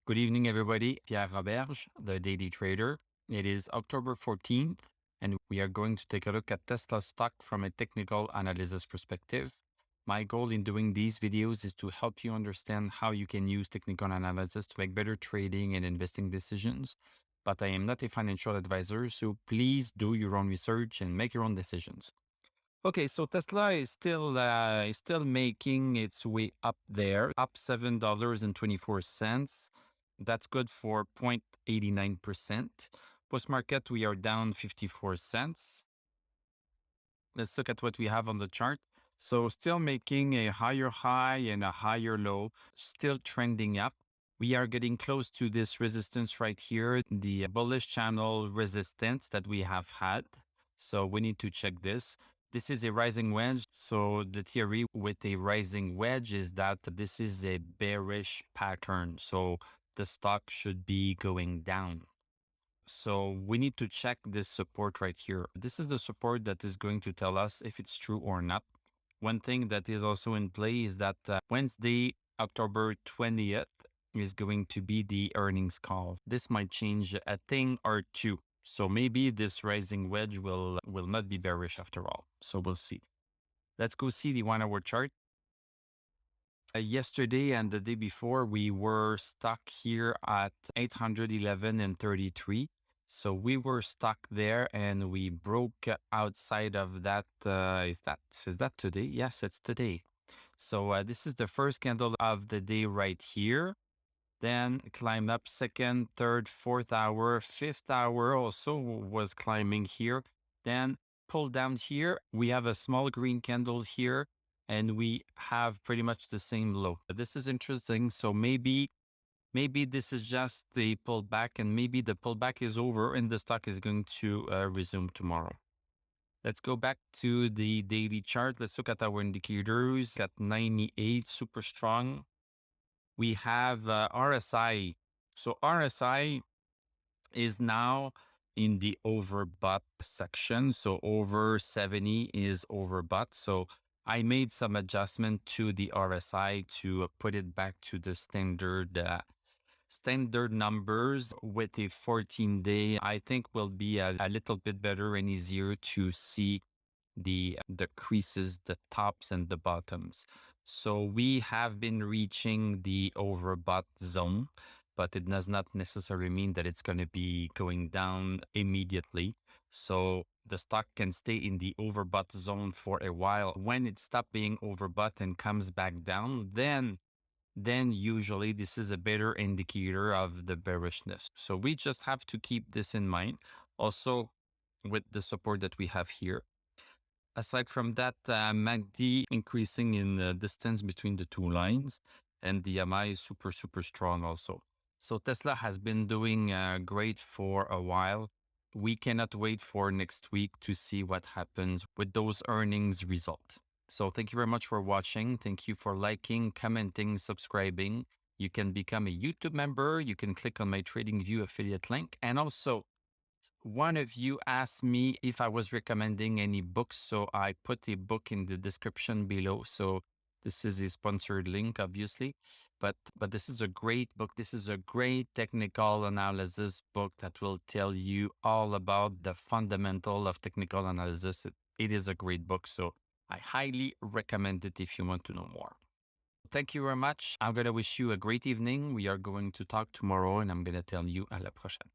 Good evening, everybody. Pierre Roberge, the Daily Trader. It is October 14th, and we are going to take a look at Tesla stock from a technical analysis perspective. My goal in doing these videos is to help you understand how you can use technical analysis to make better trading and investing decisions. But I am not a financial advisor, so please do your own research and make your own decisions. Okay, so Tesla is still making its way up there, up $7.24. That's good for 0.89%. Post market, we are down 54 cents. Let's look at what we have on the chart. So still making a higher high and a higher low, still trending up. We are getting close to this resistance right here, the bullish channel resistance that we have had. So we need to check this. This is a rising wedge. So the theory with a rising wedge is that this is a bearish pattern. So the stock should be going down. So we need to check this support right here. This is the support that is going to tell us if it's true or not. One thing that is also in play is that Wednesday, October 20th is going to be the earnings call. This might change a thing or two. So maybe this rising wedge will not be bearish after all. So we'll see. Let's go see the 1 hour chart. Yesterday and the day before, we were stuck here at 811 and 33. So we were stuck there and we broke outside of that. Is that today? Yes, it's today. So this is the first candle of the day right here. Then climb up second, third, fourth hour, fifth hour also was climbing here. Then pull down here. We have a small green candle here and we have pretty much the same low. This is interesting. So maybe this is just the pullback and maybe the pullback is over and the stock is going to resume tomorrow. Let's go back to the daily chart. Let's look at our indicators at 98, super strong. We have RSI. So RSI is now in the overbought section. So over 70 is overbought. So I made some adjustment to the RSI to put it back to the standard numbers with a 14-day. I think will be a little bit better and easier to see the creases, the tops and the bottoms. So we have been reaching the overbought zone, but it does not necessarily mean that it's going to be going down immediately. So the stock can stay in the overbought zone for a while. When it stops being overbought and comes back down, then usually this is a better indicator of the bearishness. So we just have to keep this in mind. Also with the support that we have here. Aside from that, MACD increasing in the distance between the two lines, and the MI is super, super strong also. So Tesla has been doing great for a while. We cannot wait for next week to see what happens with those earnings result. So thank you very much for watching. Thank you for liking, commenting, subscribing. You can become a YouTube member. You can click on my TradingView affiliate link. And also, one of you asked me if I was recommending any books. So I put a book in the description below. So this is a sponsored link, obviously, but this is a great book. This is a great technical analysis book that will tell you all about the fundamental of technical analysis. It is a great book. So I highly recommend it if you want to know more. Thank you very much. I'm going to wish you a great evening. We are going to talk tomorrow and I'm going to tell you à la prochaine.